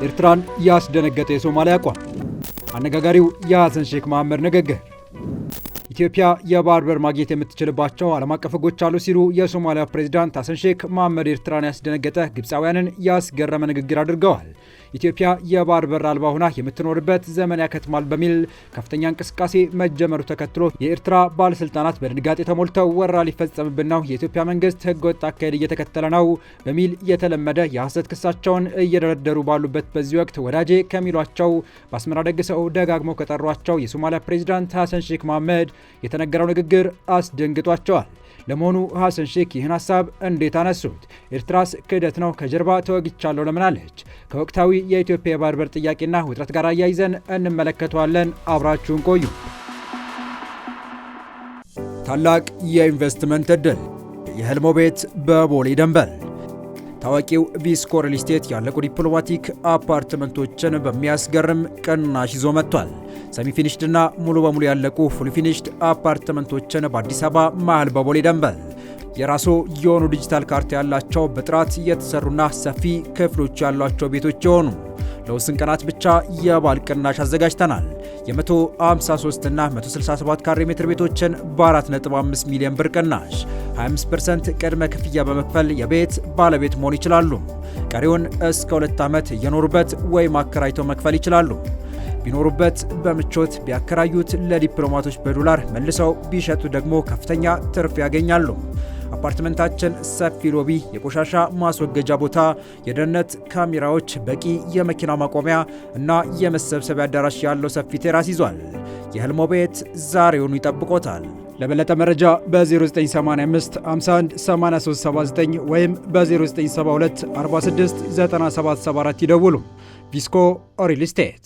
ኤርትራን ያስደነገጠ የሶማሊያ አቋም፣ አነጋጋሪው የሐሰን ሼክ መሐመድ ንግግር፣ ኢትዮጵያ የባህር በር ማግኘት የምትችልባቸው ዓለም አቀፍ ሕጎች አሉ ሲሉ የሶማሊያ ፕሬዝዳንት ሐሰን ሼክ መሐመድ ኤርትራን ያስደነገጠ ግብፃውያንን ያስገረመ ንግግር አድርገዋል። ኢትዮጵያ የባህር በር አልባ ሆና የምትኖርበት ዘመን ያከትማል በሚል ከፍተኛ እንቅስቃሴ መጀመሩ ተከትሎ የኤርትራ ባለስልጣናት በድንጋጤ ተሞልተው ወረራ ሊፈጸምብን ነው፣ የኢትዮጵያ መንግስት ህገወጥ አካሄድ እየተከተለ ነው በሚል የተለመደ የሐሰት ክሳቸውን እየደረደሩ ባሉበት በዚህ ወቅት ወዳጄ ከሚሏቸው በአስመራ ደግሰው ደጋግመው ከጠሯቸው የሶማሊያ ፕሬዝዳንት ሐሰን ሼክ መሐመድ የተነገረው ንግግር አስደንግጧቸዋል። ለመሆኑ ሐሰን ሼክ ይህን ሀሳብ እንዴት አነሱት? ኤርትራስ ክህደት ነው ከጀርባ ተወግቻለሁ ለምናለች? ከወቅታዊ የኢትዮጵያ የባህር በር ጥያቄና ውጥረት ጋር አያይዘን እንመለከተዋለን። አብራችሁን ቆዩ። ታላቅ የኢንቨስትመንት ዕድል፣ የህልሞ ቤት በቦሌ ደንበል። ታዋቂው ቪስኮ ሪል ስቴት ያለቁ ዲፕሎማቲክ አፓርትመንቶችን በሚያስገርም ቅናሽ ይዞ መጥቷል። ሰሚ ፊኒሽድና ሙሉ በሙሉ ያለቁ ፉል ፊኒሽድ አፓርትመንቶችን በአዲስ አበባ መሃል በቦሌ ደንበል የራሱ የሆኑ ዲጂታል ካርታ ያላቸው በጥራት የተሰሩና ሰፊ ክፍሎች ያሏቸው ቤቶች የሆኑ ለውስን ቀናት ብቻ የባል ቅናሽ አዘጋጅተናል። የ153 እና 167 ካሬ ሜትር ቤቶችን በ4.5 ሚሊዮን ብር ቅናሽ 25% ቅድመ ክፍያ በመክፈል የቤት ባለቤት መሆን ይችላሉ። ቀሪውን እስከ 2 ዓመት እየኖሩበት ወይም አከራይተው መክፈል ይችላሉ። ቢኖሩበት በምቾት ቢያከራዩት ለዲፕሎማቶች በዶላር መልሰው ቢሸጡ ደግሞ ከፍተኛ ትርፍ ያገኛሉ። አፓርትመንታችን ሰፊ ሎቢ፣ የቆሻሻ ማስወገጃ ቦታ፣ የደህንነት ካሜራዎች፣ በቂ የመኪና ማቆሚያ እና የመሰብሰቢያ አዳራሽ ያለው ሰፊ ቴራስ ይዟል። የህልሞ ቤት ዛሬውኑ ይጠብቆታል። ለበለጠ መረጃ በ0985 51 8379 ወይም በ0972 46 9774 ይደውሉ። ቪስኮ ሪል ስቴት።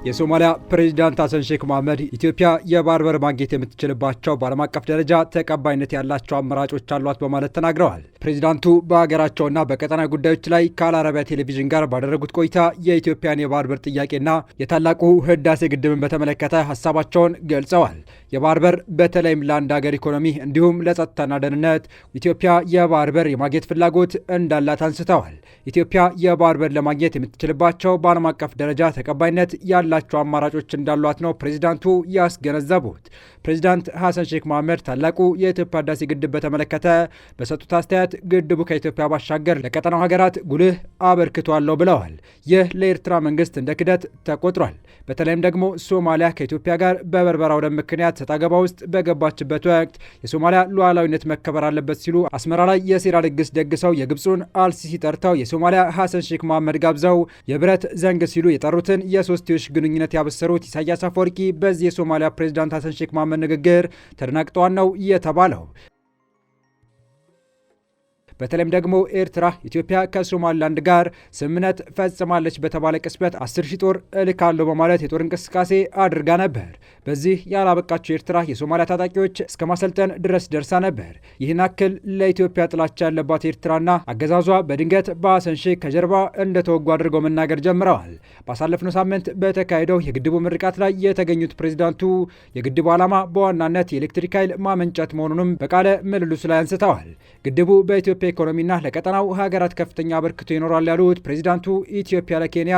የሶማሊያ ፕሬዝዳንት ሐሰን ሼክ መሐመድ ኢትዮጵያ የባህር በር ማግኘት የምትችልባቸው በዓለም አቀፍ ደረጃ ተቀባይነት ያላቸው አማራጮች አሏት በማለት ተናግረዋል። ፕሬዝዳንቱ በሀገራቸውና በቀጠናዊ ጉዳዮች ላይ ከአልአረቢያ ቴሌቪዥን ጋር ባደረጉት ቆይታ የኢትዮጵያን የባህር በር ጥያቄና የታላቁ ህዳሴ ግድብን በተመለከተ ሀሳባቸውን ገልጸዋል። የባህር በር በተለይም ለአንድ ሀገር ኢኮኖሚ እንዲሁም ለጸጥታና ደህንነት ኢትዮጵያ የባህር በር የማግኘት ፍላጎት እንዳላት አንስተዋል። ኢትዮጵያ የባህር በር ለማግኘት የምትችልባቸው በዓለም አቀፍ ደረጃ ተቀባይነት ያላቸው አማራጮች እንዳሏት ነው ፕሬዝዳንቱ ያስገነዘቡት። ፕሬዝዳንት ሐሰን ሼክ መሐመድ ታላቁ የኢትዮጵያ ህዳሴ ግድብ በተመለከተ በሰጡት አስተያየት ግድቡ ከኢትዮጵያ ባሻገር ለቀጠናው ሀገራት ጉልህ አበርክቶ አለው ብለዋል። ይህ ለኤርትራ መንግስት እንደ ክህደት ተቆጥሯል። በተለይም ደግሞ ሶማሊያ ከኢትዮጵያ ጋር በበርበራ ወደብ ምክንያት ሰጣ ገባ ውስጥ በገባችበት ወቅት የሶማሊያ ሉዓላዊነት መከበር አለበት ሲሉ አስመራ ላይ የሴራ ድግስ ደግሰው የግብፁን አልሲሲ ጠርተው የሶማሊያ ሐሰን ሼክ መሐመድ ጋብዘው የብረት ዘንግ ሲሉ የጠሩትን የሶስትዮሽ ግንኙነት ያበሰሩት ኢሳያስ አፈወርቂ በዚህ የሶማሊያ ፕሬዝዳንት ሐሰን ሼክ መሐመድ ንግግር ተደናግጠዋል ነው የተባለው። በተለይም ደግሞ ኤርትራ ኢትዮጵያ ከሶማሊላንድ ጋር ስምምነት ፈጽማለች በተባለ ቅስበት 10,000 ጦር እልካለሁ በማለት የጦር እንቅስቃሴ አድርጋ ነበር። በዚህ ያላበቃቸው ኤርትራ የሶማሊያ ታጣቂዎች እስከ ማሰልጠን ድረስ ደርሳ ነበር። ይህን አክል ለኢትዮጵያ ጥላቻ ያለባት ኤርትራና አገዛዟ በድንገት በሐሰን ሼክ ከጀርባ እንደተወጉ አድርገው መናገር ጀምረዋል። ባሳለፍነው ሳምንት በተካሄደው የግድቡ ምርቃት ላይ የተገኙት ፕሬዝዳንቱ የግድቡ ዓላማ በዋናነት የኤሌክትሪክ ኃይል ማመንጨት መሆኑንም በቃለ ምልልሱ ላይ አንስተዋል። ግድቡ በኢትዮጵያ ኢኮኖሚና ለቀጠናው ሀገራት ከፍተኛ አበርክቶ ይኖራል ያሉት ፕሬዝዳንቱ ኢትዮጵያ ለኬንያ፣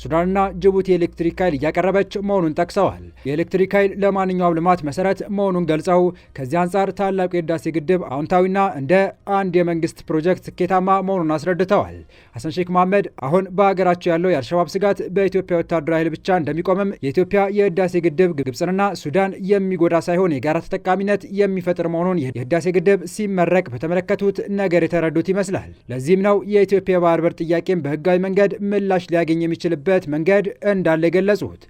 ሱዳንና ጅቡቲ የኤሌክትሪክ ኃይል እያቀረበች መሆኑን ጠቅሰዋል። የኤሌክትሪክ ኃይል ለማንኛውም ልማት መሰረት መሆኑን ገልጸው ከዚህ አንጻር ታላቁ የህዳሴ ግድብ አዎንታዊና እንደ አንድ የመንግስት ፕሮጀክት ስኬታማ መሆኑን አስረድተዋል። ሐሰን ሼክ መሐመድ አሁን በሀገራቸው ያለው የአልሸባብ ስጋት በኢትዮጵያ ወታደራዊ ኃይል ብቻ እንደሚቆምም የኢትዮጵያ የህዳሴ ግድብ ግብፅንና ሱዳን የሚጎዳ ሳይሆን የጋራ ተጠቃሚነት የሚፈጥር መሆኑን የህዳሴ ግድብ ሲመረቅ በተመለከቱት ነገር የተረዱት ይመስላል። ለዚህም ነው የኢትዮጵያ የባህር በር ጥያቄን በህጋዊ መንገድ ምላሽ ሊያገኝ የሚችልበት መንገድ እንዳለ የገለጹት።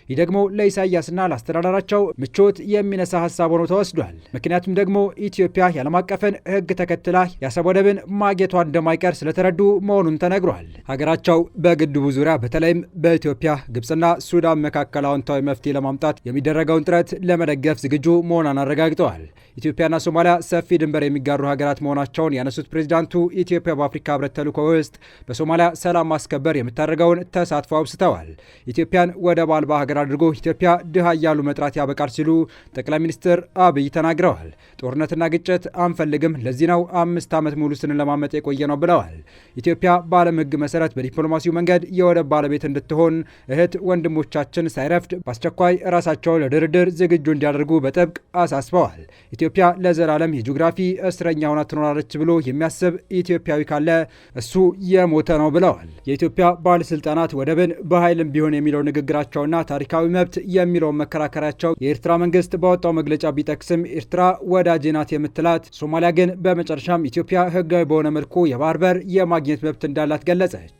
ይህ ደግሞ ለኢሳያስና ለአስተዳደራቸው ምቾት የሚነሳ ሀሳብ ሆኖ ተወስዷል። ምክንያቱም ደግሞ ኢትዮጵያ የዓለም አቀፍን ህግ ተከትላ የአሰብ ወደብን ማግኘቷ እንደማይቀር ስለተረዱ መሆኑን ተነግሯል። ሀገራቸው በግድቡ ዙሪያ በተለይም በኢትዮጵያ ግብፅና ሱዳን መካከል አዎንታዊ መፍትሄ ለማምጣት የሚደረገውን ጥረት ለመደገፍ ዝግጁ መሆኗን አረጋግጠዋል። ኢትዮጵያና ሶማሊያ ሰፊ ድንበር የሚጋሩ ሀገራት መሆናቸውን ያነሱት ፕሬዝዳንቱ ኢትዮጵያ በአፍሪካ ህብረት ተልዕኮ ውስጥ በሶማሊያ ሰላም ማስከበር የምታደርገውን ተሳትፎ አውስተዋል። ኢትዮጵያን ወደብ አልባ ሀገራት ሀገር አድርጎ ኢትዮጵያ ድሃ እያሉ መጥራት ያበቃል ሲሉ ጠቅላይ ሚኒስትር አብይ ተናግረዋል። ጦርነትና ግጭት አንፈልግም፣ ለዚህ ነው 5 ዓመት ሙሉ ስንለማመጥ የቆየ ነው ብለዋል። ኢትዮጵያ በዓለም ሕግ መሰረት በዲፕሎማሲው መንገድ የወደብ ባለቤት እንድትሆን እህት ወንድሞቻችን ሳይረፍድ በአስቸኳይ ራሳቸውን ለድርድር ዝግጁ እንዲያደርጉ በጥብቅ አሳስበዋል። ኢትዮጵያ ለዘላለም የጂኦግራፊ እስረኛ ሆና ትኖራለች ብሎ የሚያስብ ኢትዮጵያዊ ካለ እሱ የሞተ ነው ብለዋል። የኢትዮጵያ ባለስልጣናት ወደብን በኃይልም ቢሆን የሚለው ንግግራቸውና ታሪካዊ መብት የሚለውን መከራከሪያቸው የኤርትራ መንግስት ባወጣው መግለጫ ቢጠቅስም ኤርትራ ወዳጄ ናት የምትላት ሶማሊያ ግን በመጨረሻም ኢትዮጵያ ህጋዊ በሆነ መልኩ የባህር በር የማግኘት መብት እንዳላት ገለጸች።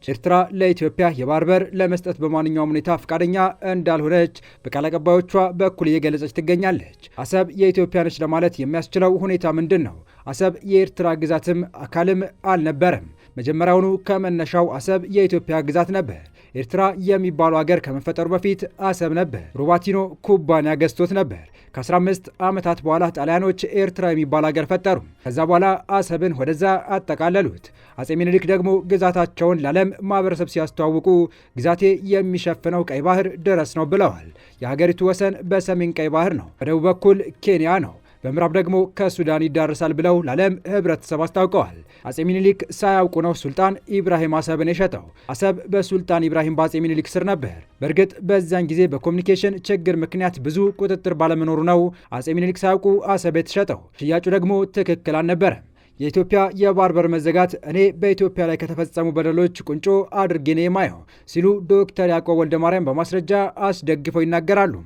ኤርትራ ለኢትዮጵያ የባህር በር ለመስጠት በማንኛውም ሁኔታ ፈቃደኛ እንዳልሆነች በቃል አቀባዮቿ በኩል እየገለጸች ትገኛለች። አሰብ የኢትዮጵያ ነች ለማለት የሚያስችለው ሁኔታ ምንድን ነው? አሰብ የኤርትራ ግዛትም አካልም አልነበረም። መጀመሪያውኑ ከመነሻው አሰብ የኢትዮጵያ ግዛት ነበር። ኤርትራ የሚባለው ሀገር ከመፈጠሩ በፊት አሰብ ነበር። ሮባቲኖ ኩባንያ ገዝቶት ነበር። ከ15 ዓመታት በኋላ ጣሊያኖች ኤርትራ የሚባል ሀገር ፈጠሩ። ከዛ በኋላ አሰብን ወደዛ አጠቃለሉት። አጼ ሚኒሊክ ደግሞ ግዛታቸውን ለዓለም ማህበረሰብ ሲያስተዋውቁ ግዛቴ የሚሸፍነው ቀይ ባህር ድረስ ነው ብለዋል። የሀገሪቱ ወሰን በሰሜን ቀይ ባህር ነው፣ በደቡብ በኩል ኬንያ ነው፣ በምዕራብ ደግሞ ከሱዳን ይዳረሳል ብለው ለዓለም ህብረተሰብ አስታውቀዋል። አጼ ሚኒሊክ ሳያውቁ ነው ሱልጣን ኢብራሂም አሰብን የሸጠው። አሰብ በሱልጣን ኢብራሂም በአጼ ሚኒሊክ ስር ነበር። በእርግጥ በዛን ጊዜ በኮሚኒኬሽን ችግር ምክንያት ብዙ ቁጥጥር ባለመኖሩ ነው አጼ ሚኒሊክ ሳያውቁ አሰብ የተሸጠው። ሽያጩ ደግሞ ትክክል አልነበረም። የኢትዮጵያ የባህር በር መዘጋት እኔ በኢትዮጵያ ላይ ከተፈጸሙ በደሎች ቁንጮ አድርጌ ነው የማየው ሲሉ ዶክተር ያዕቆብ ወልደማርያም በማስረጃ አስደግፈው ይናገራሉ።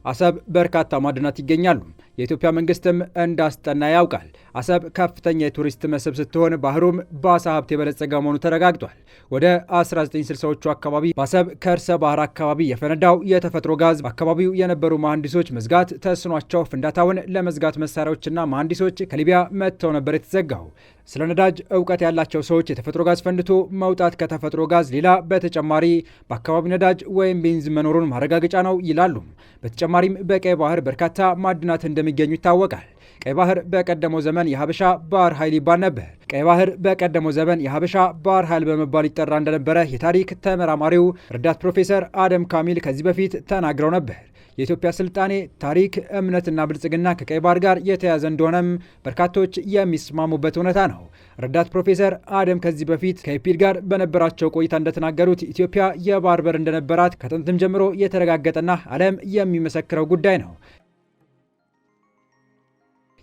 አሰብ በርካታ ማዕድናት ይገኛሉ። የኢትዮጵያ መንግስትም እንዳስጠና ያውቃል። አሰብ ከፍተኛ የቱሪስት መስህብ ስትሆን ባህሩም በአሳ ሀብት የበለጸገ መሆኑ ተረጋግጧል። ወደ 1960ዎቹ አካባቢ በአሰብ ከርሰ ባህር አካባቢ የፈነዳው የተፈጥሮ ጋዝ በአካባቢው የነበሩ መሐንዲሶች መዝጋት ተስኗቸው ፍንዳታውን ለመዝጋት መሳሪያዎችና መሐንዲሶች ከሊቢያ መጥተው ነበር የተዘጋው። ስለ ነዳጅ እውቀት ያላቸው ሰዎች የተፈጥሮ ጋዝ ፈንድቶ መውጣት ከተፈጥሮ ጋዝ ሌላ በተጨማሪ በአካባቢው ነዳጅ ወይም ቤንዚን መኖሩን ማረጋገጫ ነው ይላሉ። በተጨማሪም በቀይ ባህር በርካታ ማዕድናት እንደሚገኙ ይታወቃል። ቀይ ባህር በቀደመው ዘመን የሀበሻ ባህር ኃይል ይባል ነበር። ቀይ ባህር በቀደመው ዘመን የሀበሻ ባህር ኃይል በመባል ይጠራ እንደነበረ የታሪክ ተመራማሪው ረዳት ፕሮፌሰር አደም ካሚል ከዚህ በፊት ተናግረው ነበር። የኢትዮጵያ ስልጣኔ፣ ታሪክ፣ እምነትና ብልጽግና ከቀይ ባህር ጋር የተያያዘ እንደሆነም በርካቶች የሚስማሙበት እውነታ ነው። ረዳት ፕሮፌሰር አደም ከዚህ በፊት ከኢፒድ ጋር በነበራቸው ቆይታ እንደተናገሩት ኢትዮጵያ የባህር በር እንደነበራት ከጥንትም ጀምሮ የተረጋገጠና ዓለም የሚመሰክረው ጉዳይ ነው።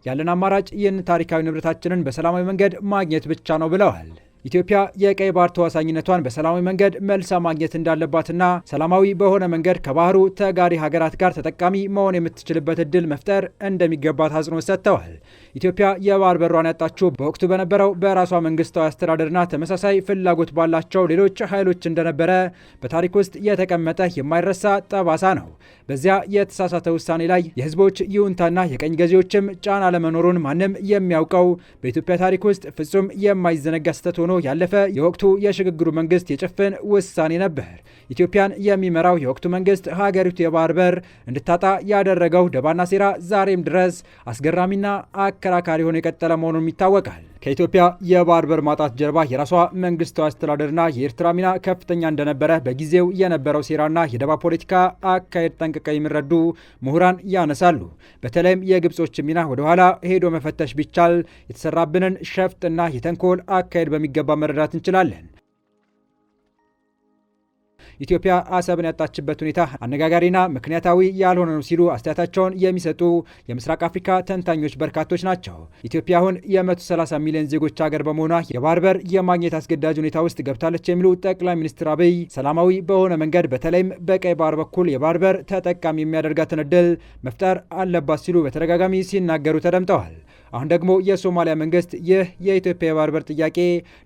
ያለን አማራጭ ይህን ታሪካዊ ንብረታችንን በሰላማዊ መንገድ ማግኘት ብቻ ነው ብለዋል። ኢትዮጵያ የቀይ ባህር ተዋሳኝነቷን በሰላማዊ መንገድ መልሳ ማግኘት እንዳለባትና ሰላማዊ በሆነ መንገድ ከባህሩ ተጋሪ ሀገራት ጋር ተጠቃሚ መሆን የምትችልበት እድል መፍጠር እንደሚገባት አጽንኦት ሰጥተዋል። ኢትዮጵያ የባህር በሯን ያጣችው በወቅቱ በነበረው በራሷ መንግስታዊ አስተዳደርና ተመሳሳይ ፍላጎት ባላቸው ሌሎች ኃይሎች እንደነበረ በታሪክ ውስጥ የተቀመጠ የማይረሳ ጠባሳ ነው። በዚያ የተሳሳተ ውሳኔ ላይ የህዝቦች ይሁንታና የቀኝ ገዢዎችም ጫና ለመኖሩን ማንም የሚያውቀው በኢትዮጵያ ታሪክ ውስጥ ፍጹም የማይዘነጋ ስህተት ሆኖ ያለፈ የወቅቱ የሽግግሩ መንግስት የጭፍን ውሳኔ ነበር። ኢትዮጵያን የሚመራው የወቅቱ መንግስት ሀገሪቱ የባህር በር እንድታጣ ያደረገው ደባና ሴራ ዛሬም ድረስ አስገራሚና አከራካሪ ሆኖ የቀጠለ መሆኑን ይታወቃል። ከኢትዮጵያ የባህር በር ማጣት ጀርባ የራሷ መንግስታዊ አስተዳደርና የኤርትራ ሚና ከፍተኛ እንደነበረ በጊዜው የነበረው ሴራና የደባ ፖለቲካ አካሄድ ጠንቅቀው የሚረዱ ምሁራን ያነሳሉ። በተለይም የግብጾች ሚና ወደኋላ ሄዶ መፈተሽ ቢቻል የተሰራብንን ሸፍጥና የተንኮል አካሄድ በሚገባ መረዳት እንችላለን። ኢትዮጵያ አሰብን ያጣችበት ሁኔታ አነጋጋሪና ምክንያታዊ ያልሆነ ነው ሲሉ አስተያየታቸውን የሚሰጡ የምስራቅ አፍሪካ ተንታኞች በርካቶች ናቸው። ኢትዮጵያ አሁን የ130 ሚሊዮን ዜጎች ሀገር በመሆኗ የባህር በር የማግኘት አስገዳጅ ሁኔታ ውስጥ ገብታለች የሚሉ ጠቅላይ ሚኒስትር አብይ ሰላማዊ በሆነ መንገድ በተለይም በቀይ ባህር በኩል የባህር በር ተጠቃሚ የሚያደርጋትን እድል መፍጠር አለባት ሲሉ በተደጋጋሚ ሲናገሩ ተደምጠዋል። አሁን ደግሞ የሶማሊያ መንግስት ይህ የኢትዮጵያ የባህር በር ጥያቄ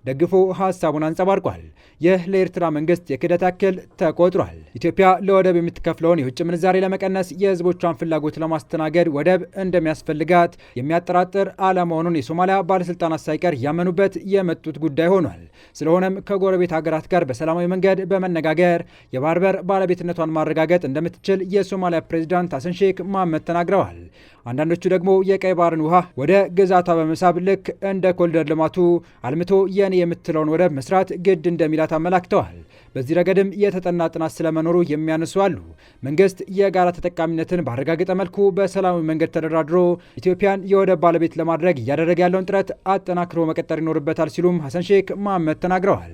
ደግፎ ሀሳቡን አንጸባርቋል። ይህ ለኤርትራ መንግስት የክህደት ያክል ተቆጥሯል። ኢትዮጵያ ለወደብ የምትከፍለውን የውጭ ምንዛሬ ለመቀነስ የህዝቦቿን ፍላጎት ለማስተናገድ ወደብ እንደሚያስፈልጋት የሚያጠራጥር አለመሆኑን የሶማሊያ ባለስልጣናት ሳይቀር ያመኑበት የመጡት ጉዳይ ሆኗል። ስለሆነም ከጎረቤት ሀገራት ጋር በሰላማዊ መንገድ በመነጋገር የባህር በር ባለቤትነቷን ማረጋገጥ እንደምትችል የሶማሊያ ፕሬዚዳንት ሀሰን ሼክ መሐመድ ተናግረዋል። አንዳንዶቹ ደግሞ የቀይ ባህርን ውሃ ወደ ግዛቷ በመሳብ ልክ እንደ ኮሪደር ልማቱ አልምቶ የኔ የምትለውን ወደብ መስራት ግድ እንደሚላት አመላክተዋል። በዚህ ረገድም የተጠና ጥናት ስለመኖሩ የሚያነሱ አሉ። መንግስት የጋራ ተጠቃሚነትን ባረጋገጠ መልኩ በሰላማዊ መንገድ ተደራድሮ ኢትዮጵያን የወደብ ባለቤት ለማድረግ እያደረገ ያለውን ጥረት አጠናክሮ መቀጠል ይኖርበታል ሲሉም ሐሰን ሼክ መሐመድ ተናግረዋል።